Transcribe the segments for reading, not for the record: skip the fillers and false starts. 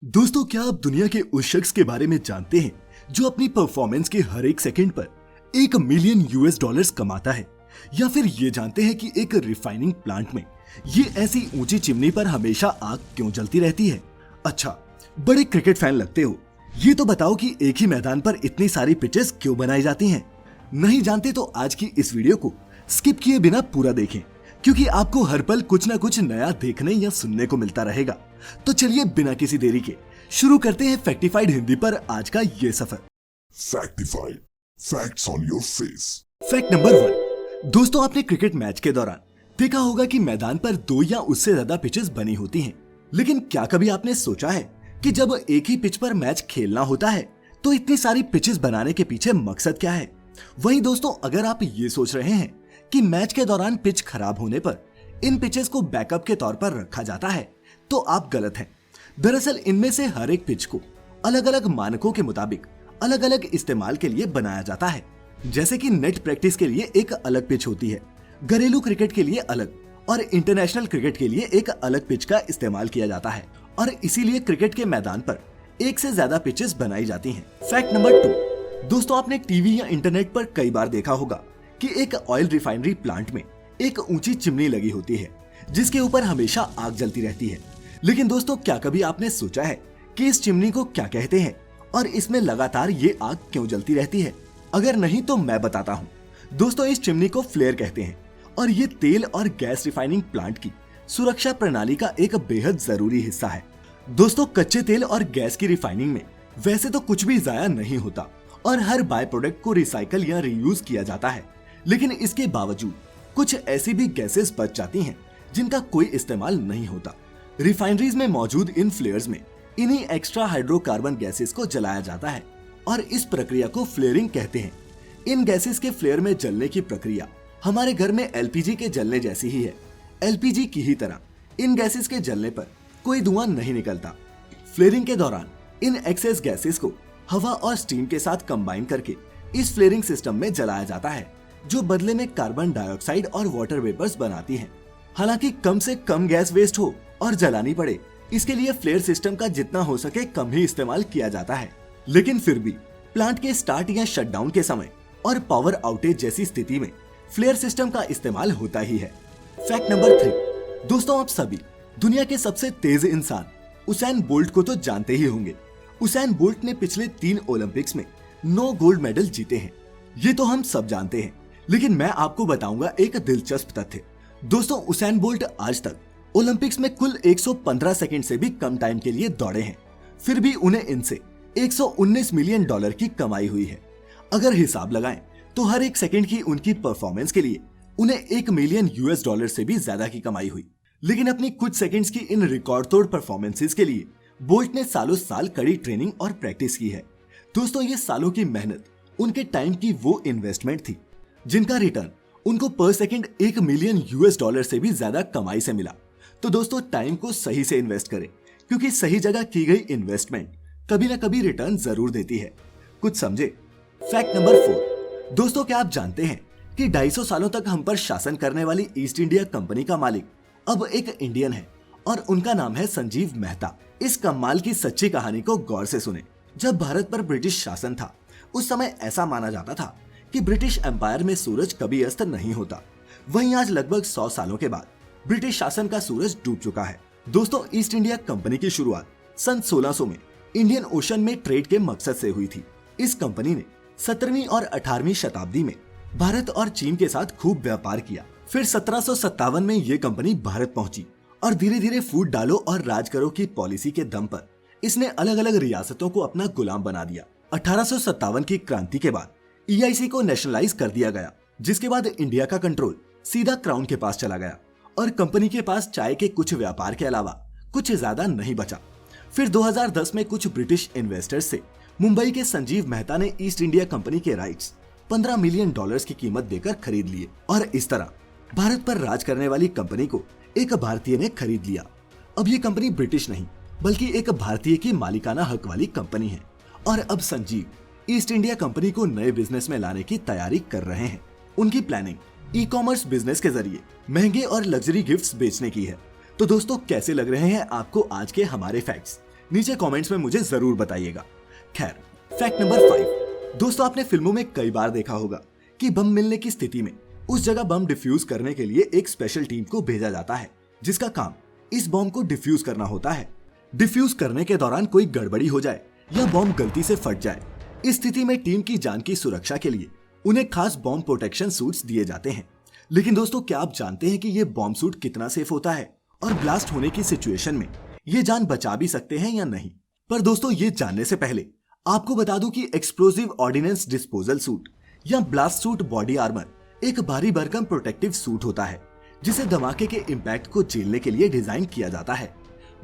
दोस्तों, क्या आप दुनिया के उस शख्स के बारे में जानते हैं जो अपनी परफॉर्मेंस के हर एक सेकंड पर $1 मिलियन कमाता है? या फिर ये जानते हैं कि एक रिफाइनिंग प्लांट में ये ऐसी ऊंची चिमनी पर हमेशा आग क्यों जलती रहती है? अच्छा, बड़े क्रिकेट फैन लगते हो, ये तो बताओ कि एक ही मैदान पर इतनी सारी पिचेस क्यों बनाई जाती हैं? नहीं जानते तो आज की इस वीडियो को स्किप किए बिना पूरा देखें, क्योंकि आपको हर पल कुछ न कुछ नया देखने या सुनने को मिलता रहेगा। तो चलिए बिना किसी देरी के शुरू करते हैं फैक्टिफाइड हिंदी पर आज का ये सफर। Factified, facts on your face. Fact number 1। दोस्तों, आपने क्रिकेट मैच के दौरान देखा होगा कि मैदान पर 2 या उससे ज्यादा पिचेस बनी होती हैं। लेकिन क्या कभी आपने सोचा है कि जब एक ही पिच पर मैच खेलना होता है तो इतनी सारी पिचेस बनाने के पीछे मकसद क्या है? वहीं दोस्तों, अगर आप ये सोच रहे हैं कि मैच के दौरान पिच खराब होने पर इन पिचेस को बैकअप के तौर पर रखा जाता है, तो आप गलत हैं। दरअसल इनमें से हर एक पिच को अलग अलग मानकों के मुताबिक अलग अलग इस्तेमाल के लिए बनाया जाता है। जैसे कि नेट प्रैक्टिस के लिए एक अलग पिच होती है, घरेलू क्रिकेट के लिए अलग और इंटरनेशनल क्रिकेट के लिए एक अलग पिच का इस्तेमाल किया जाता है, और इसीलिए क्रिकेट के मैदान पर एक से ज्यादा पिचेस बनाई जाती हैं। Fact number 2। दोस्तों, आपने टीवी या इंटरनेट पर कई बार देखा होगा कि एक ऑयल रिफाइनरी प्लांट में एक ऊंची चिमनी लगी होती है जिसके ऊपर हमेशा आग जलती रहती है। लेकिन दोस्तों, क्या कभी आपने सोचा है कि इस चिमनी को क्या कहते हैं और इसमें लगातार ये आग क्यों जलती रहती है? अगर नहीं तो मैं बताता हूँ। दोस्तों, इस चिमनी को फ्लेयर कहते हैं और ये तेल और गैस रिफाइनिंग प्लांट की सुरक्षा प्रणाली का एक बेहद जरूरी हिस्सा है। दोस्तों, कच्चे तेल और गैस की रिफाइनिंग में वैसे तो कुछ भी जाया नहीं होता और हर बाय प्रोडक्ट को रिसाइकल या रीयूज किया जाता है, लेकिन इसके बावजूद कुछ ऐसी भी गैसेस बच जाती हैं जिनका कोई इस्तेमाल नहीं होता। रिफाइनरीज में मौजूद इन फ्लेयर्स में इन्हीं एक्स्ट्रा हाइड्रोकार्बन गैसेस को जलाया जाता है और इस प्रक्रिया को फ्लेयरिंग कहते हैं। इन गैसेस के फ्लेयर में जलने की प्रक्रिया हमारे घर में एलपीजी के जलने जैसी ही है। एलपीजी की ही तरह इन गैसेस के जलने पर कोई धुआं नहीं निकलता। फ्लेयरिंग के दौरान इन एक्सेस गैसेस को हवा और स्टीम के साथ कंबाइन करके इस फ्लेयरिंग सिस्टम में जलाया जाता है, जो बदले में कार्बन डाइऑक्साइड और वाटर वेपर्स बनाती हैं। हालांकि कम से कम गैस वेस्ट हो और जलानी पड़े, इसके लिए फ्लेयर सिस्टम का जितना हो सके कम ही इस्तेमाल किया जाता है। लेकिन फिर भी प्लांट के स्टार्ट या शटडाउन के समय और पावर आउटेज जैसी स्थिति में फ्लेयर सिस्टम का इस्तेमाल होता ही है। Fact number 3। दोस्तों, आप सभी दुनिया के सबसे तेज इंसान उसैन बोल्ट को तो जानते ही होंगे। उसैन बोल्ट ने पिछले 3 ओलंपिक्स में 9 गोल्ड मेडल जीते हैं। ये तो हम सब जानते हैं, लेकिन मैं आपको बताऊंगा एक दिलचस्प तथ्य। दोस्तों, उसैन बोल्ट आज तक ओलंपिक्स में कुल 115 सेकंड से भी कम टाइम के लिए दौड़े हैं, फिर भी उन्हें इनसे $119 मिलियन की कमाई हुई है। अगर हिसाब लगाएं तो हर एक सेकंड की उनकी परफॉर्मेंस के लिए उन्हें $1 मिलियन से भी ज्यादा की कमाई हुई। लेकिन अपनी कुछ सेकंड्स की इन रिकॉर्ड तोड़ परफॉर्मेंसेस के लिए बोल्ट ने सालों साल कड़ी ट्रेनिंग और प्रैक्टिस की है। दोस्तों, ये सालों की मेहनत उनके टाइम की वो इन्वेस्टमेंट थी जिनका रिटर्न उनको पर सेकंड $1 मिलियन से भी ज्यादा कमाई से मिला। तो दोस्तों, टाइम को सही से इन्वेस्ट करें, क्योंकि सही जगह की गई इन्वेस्टमेंट कभी ना कभी रिटर्न जरूर देती है। कुछ समझे? Fact number 4। दोस्तों, क्या आप जानते हैं कि 250 सालों तक हम पर शासन करने वाली ईस्ट इंडिया कंपनी का मालिक अब एक इंडियन है और उनका नाम है संजीव मेहता। इस कमाल की सच्ची कहानी को गौर से सुने। जब भारत पर ब्रिटिश शासन था, उस समय ऐसा माना जाता था कि ब्रिटिश एम्पायर में सूरज कभी अस्त नहीं होता। वहीं आज लगभग 100 सालों के बाद ब्रिटिश शासन का सूरज डूब चुका है। दोस्तों, ईस्ट इंडिया कंपनी की शुरुआत सन 1600 में इंडियन ओशन में ट्रेड के मकसद से हुई थी। इस कंपनी ने 17वीं और 18वीं शताब्दी में भारत और चीन के साथ खूब व्यापार किया। फिर 1757 में ये कंपनी भारत पहुंची और धीरे धीरे फूट डालो और राज करो की पॉलिसी के दम पर इसने अलग अलग रियासतों को अपना गुलाम बना दिया। 1857 की क्रांति के बाद EIC को नेशनलाइज कर दिया गया, जिसके बाद इंडिया का कंट्रोल सीधा क्राउन के पास चला गया और कंपनी के पास चाय के कुछ व्यापार के अलावा कुछ ज्यादा नहीं बचा। फिर 2010 में कुछ ब्रिटिश इन्वेस्टर्स से मुंबई के संजीव मेहता ने ईस्ट इंडिया कंपनी के राइट्स $15 मिलियन की कीमत देकर खरीद लिए और इस तरह भारत पर राज करने वाली कंपनी को एक भारतीय ने खरीद लिया। अब ये कंपनी ब्रिटिश नहीं बल्कि एक भारतीय की मालिकाना हक वाली कंपनी है और अब संजीव ईस्ट इंडिया कंपनी को नए बिजनेस में लाने की तैयारी कर रहे हैं। उनकी प्लानिंग ई-कॉमर्स बिजनेस के जरिए महंगे और लग्जरी गिफ्ट्स बेचने की है। तो दोस्तों, कैसे लग रहे हैं आपको आज के हमारे फैक्ट्स? नीचे कमेंट्स में मुझे जरूर बताइएगा। खैर, फैक्ट नंबर 5। दोस्तों, आपने फिल्मों में कई बार देखा होगा कि बम मिलने की स्थिति में उस जगह बम डिफ्यूज करने के लिए एक स्पेशल टीम को भेजा जाता है, जिसका काम इस बम को डिफ्यूज करना होता है। डिफ्यूज करने के दौरान कोई गड़बड़ी हो जाए या बम गलती से फट जाए, इस स्थिति में टीम की जान की सुरक्षा के लिए उन्हें खास बॉम्ब प्रोटेक्शन सूट्स दिए जाते हैं। लेकिन दोस्तों, क्या आप जानते हैं कि ये बॉम्ब सूट कितना सेफ होता है और ब्लास्ट होने की सिचुएशन में ये जान बचा भी सकते हैं या नहीं? पर दोस्तों, ये जानने से पहले आपको बता दूं कि एक्सप्लोसिव ऑर्डिनेंस डिस्पोजल सूट या ब्लास्ट सूट बॉडी आर्मर एक भारी भरकम प्रोटेक्टिव सूट होता है, जिसे धमाके के इम्पैक्ट को झेलने के लिए डिजाइन किया जाता है।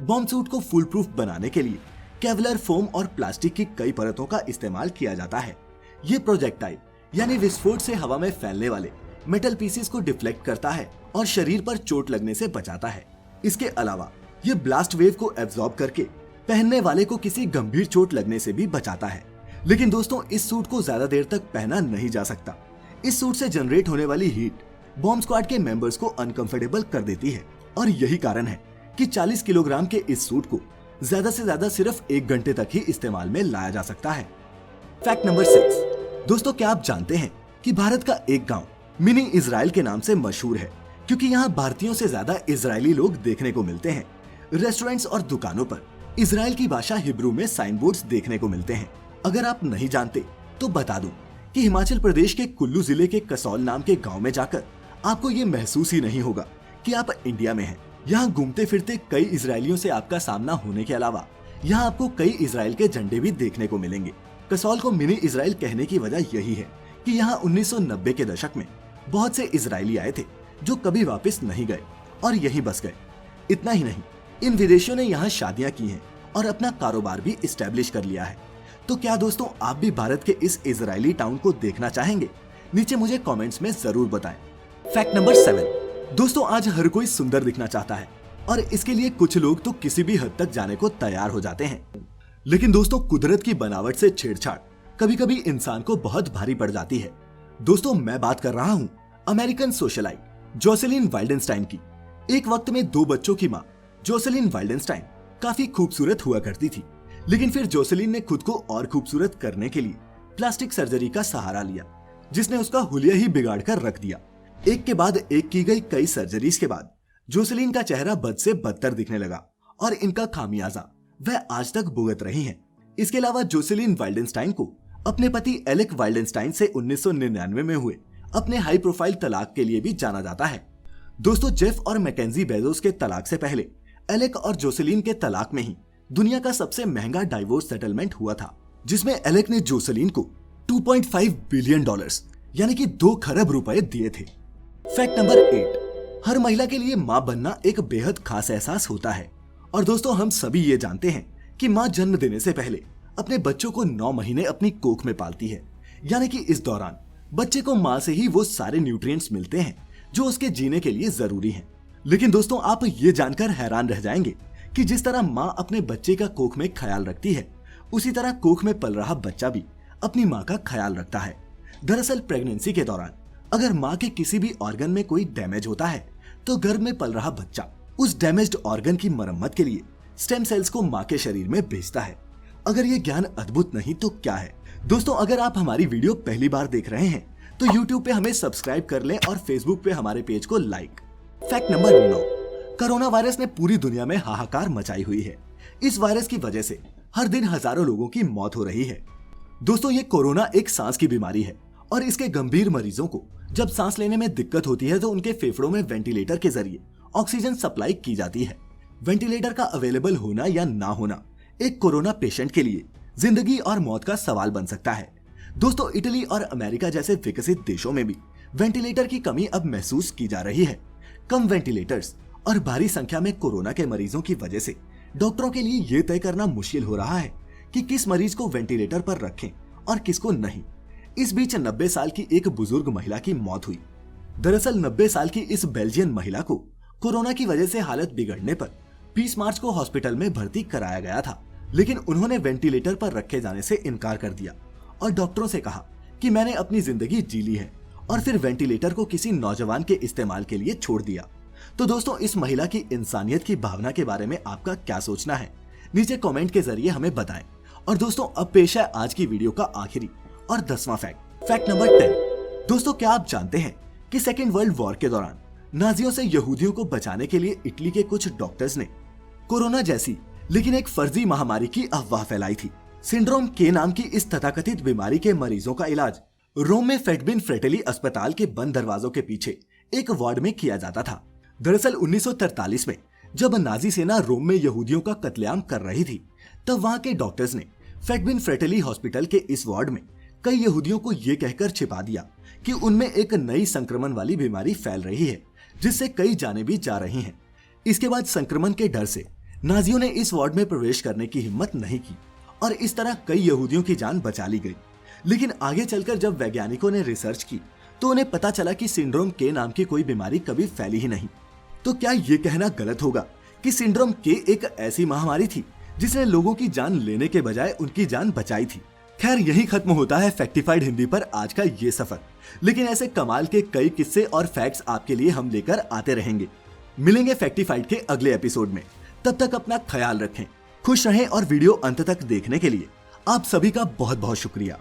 बॉम्ब सूट को फुल प्रूफ बनाने के लिए केवलर, फोम और प्लास्टिक की कई परतों का इस्तेमाल किया जाता है। ये प्रोजेक्टाइल यानी विस्फोट से हवा में फैलने वाले मेटल पीसेस को डिफ्लेक्ट करता है और शरीर पर चोट लगने से बचाता है। इसके अलावा ये ब्लास्ट वेव को एब्जॉर्ब करके पहनने वाले को किसी गंभीर चोट लगने से भी बचाता है। लेकिन दोस्तों, इस सूट को ज्यादा देर तक पहना नहीं जा सकता। इस सूट से जनरेट होने वाली हीट बॉम्ब स्क्वाड के मेंबर्स को अनकंफर्टेबल कर देती है और यही कारण है कि 40 किलोग्राम के इस सूट को ज्यादा से ज्यादा सिर्फ 1 घंटे तक ही इस्तेमाल में लाया जा सकता है। Fact number 6। दोस्तों, क्या आप जानते हैं कि भारत का एक गांव मिनी इजराइल के नाम से मशहूर है, क्योंकि यहाँ भारतीयों से ज्यादा इजरायली लोग देखने को मिलते हैं। रेस्टोरेंट्स और दुकानों पर इजराइल की भाषा हिब्रू में साइन बोर्ड्स देखने को मिलते हैं। अगर आप नहीं जानते तो बता दूं कि हिमाचल प्रदेश के कुल्लू जिले के कसौल नाम के गांव में जाकर आपको ये महसूस ही नहीं होगा कि आप इंडिया में हैं। यहाँ घूमते फिरते कई इजरायलियों से आपका सामना होने के अलावा यहाँ आपको कई इजराइल के झंडे भी देखने को मिलेंगे। कसौल को मिनी इजराइल कहने की वजह यही है कि यहाँ 1990 के दशक में बहुत से इजरायली आए थे जो कभी वापस नहीं गए और यहीं बस गए। इतना ही नहीं, इन विदेशियों ने यहाँ शादियां की हैं और अपना कारोबार भी इस्टेब्लिश कर लिया है। तो क्या दोस्तों, आप भी भारत के इस इजरायली टाउन को देखना चाहेंगे? नीचे मुझे कमेंट्स में जरूर बताएं। Fact number 7। दोस्तों, आज हर कोई सुंदर दिखना चाहता है और इसके लिए कुछ लोग तो किसी भी हद तक जाने को तैयार हो जाते हैं। लेकिन दोस्तों, कुदरत की बनावट से छेड़छाड़ कभी कभी इंसान को बहुत भारी पड़ जाती है। दोस्तों, मैं बात कर रहा हूँ अमेरिकन सोशलाइट जोसेलिन वाइल्डेनस्टाइन की। एक वक्त में 2 बच्चों की माँ जोसेलिन वाइल्डेनस्टाइन काफी खूबसूरत हुआ करती थी, लेकिन फिर जोसेलिन ने खुद को और खूबसूरत करने के लिए प्लास्टिक सर्जरी का सहारा लिया, जिसने उसका हुलिया ही बिगाड़ कर रख दिया। एक के बाद एक की गई कई सर्जरीज के बाद जोसेलिन का चेहरा बद से बदतर दिखने लगा और इनका खामियाजा वह आज तक भुगत रही हैं। इसके अलावा जोसेलिन वाइल्डेनस्टाइन को अपने पति एलेक वाइल्डेनस्टाइन से 1999 में हुए अपने हाई प्रोफाइल तलाक के लिए भी जाना जाता है। दोस्तों, जेफ और मैकेंजी बेजोस के तलाक से पहले एलेक और जोसेलिन के तलाक में ही दुनिया का सबसे महंगा डाइवोर्स सेटलमेंट हुआ था, जिसमें एलेक ने जोसेलिन को $2.5 बिलियन यानी कि 2 खरब रुपए दिए थे। Fact number 8। हर महिला के लिए माँ बनना एक बेहद खास एहसास होता है और दोस्तों, हम सभी ये जानते हैं कि माँ जन्म देने से पहले अपने बच्चों को 9 महीने अपनी कोख में पालती है, यानी कि इस दौरान बच्चे को माँ से ही वो सारे न्यूट्रिएंट्स मिलते हैं जो उसके जीने के लिए जरूरी हैं। लेकिन दोस्तों, आप ये जानकर हैरान रह जाएंगे कि जिस तरह माँ अपने बच्चे का कोख में ख्याल रखती है, उसी तरह कोख में पल रहा बच्चा भी अपनी माँ का ख्याल रखता है। दरअसल प्रेगनेंसी के दौरान अगर माँ के किसी भी ऑर्गन में कोई डैमेज होता है तो गर्भ में पल रहा बच्चा उस डैमेज्ड ऑर्गन की मरम्मत के लिए स्टेम सेल्स को माँ के शरीर में भेजता है। अगर ये ज्ञान अद्भुत नहीं तो क्या है? दोस्तों, अगर आप हमारी वीडियो पहली बार देख रहे हैं तो YouTube पे हमें सब्सक्राइब कर लें और Facebook पे हमारे पेज को like. Fact number 9। Corona virus ने पूरी दुनिया में हाहाकार मचाई हुई है। इस वायरस की वजह से हर दिन हजारों लोगों की मौत हो रही है। दोस्तों, ये कोरोना एक सांस की बीमारी है और इसके गंभीर मरीजों को जब सांस लेने में दिक्कत होती है तो उनके फेफड़ों में वेंटिलेटर के जरिए ऑक्सीजन सप्लाई की जाती है। वेंटिलेटर का अवेलेबल होना या ना होना एक कोरोना पेशेंट के लिए जिंदगी और मौत का सवाल बन सकता है। दोस्तों, इटली और अमेरिका जैसे विकसित देशों में भी वेंटिलेटर की कमी अब महसूस की जा रही है। कम वेंटिलेटर्स और भारी संख्या में कोरोना के मरीजों की वजह से डॉक्टरों के लिए ये तय करना मुश्किल हो रहा है कि किस मरीज को वेंटिलेटर पर रखें और किसको नहीं। इस बीच 90 साल की एक बुजुर्ग महिला की मौत हुई। दरअसल 90 साल की इस बेल्जियन महिला को कोरोना की वजह से हालत बिगड़ने पर 20 मार्च को हॉस्पिटल में भर्ती कराया गया था, लेकिन उन्होंने वेंटिलेटर पर रखे जाने से इनकार कर दिया और डॉक्टरों से कहा कि मैंने अपनी जिंदगी जी ली है, और फिर वेंटिलेटर को किसी नौजवान के इस्तेमाल के लिए छोड़ दिया। तो दोस्तों, इस महिला की इंसानियत की भावना के बारे में आपका क्या सोचना है? नीचे कमेंट के जरिए हमें बताएं। और दोस्तों अब पेश है आज की वीडियो का आखिरी और 10वां फैक्ट नंबर 10। दोस्तों क्या आप जानते हैं कि सेकेंड वर्ल्ड वॉर के दौरान नाजियों से यहूदियों को बचाने के लिए इटली के कुछ डॉक्टर्स ने कोरोना जैसी लेकिन एक फर्जी महामारी की अफवाह फैलाई थी। सिंड्रोम के नाम की इस तथाकथित बीमारी के मरीजों का इलाज रोम में फेटबिन फ्रेटेली अस्पताल के बंद दरवाजों के पीछे एक वार्ड में किया जाता था। दरअसल 1943 में जब नाजी सेना रोम में यहूदियों का कत्लेआम कर रही थी, तब वहां के डॉक्टर्स ने फेटबिन फ्रेटेली हॉस्पिटल के इस वार्ड में कई यहूदियों को ये कहकर छिपा दिया कि उनमें एक नई संक्रमण वाली बीमारी फैल रही है, जिससे कई जानें भी जा रही हैं। इसके बाद संक्रमण के डर से नाजियों ने इस वार्ड में प्रवेश करने की हिम्मत नहीं की और इस तरह कई यहूदियों की जान बचा ली गई। लेकिन आगे चलकर जब वैज्ञानिकों ने रिसर्च की तो उन्हें पता चला कि सिंड्रोम के नाम की कोई बीमारी कभी फैली ही नहीं। तो क्या ये कहना गलत होगा कि सिंड्रोम के एक ऐसी महामारी थी जिसने लोगों की जान लेने के बजाय उनकी जान बचाई थी। खैर यही खत्म होता है फैक्टिफाइड हिंदी पर आज का ये सफर, लेकिन ऐसे कमाल के कई किस्से और फैक्ट्स आपके लिए हम लेकर आते रहेंगे। मिलेंगे फैक्टिफाइड के अगले एपिसोड में, तब तक अपना ख्याल रखें, खुश रहें और वीडियो अंत तक देखने के लिए आप सभी का बहुत बहुत शुक्रिया।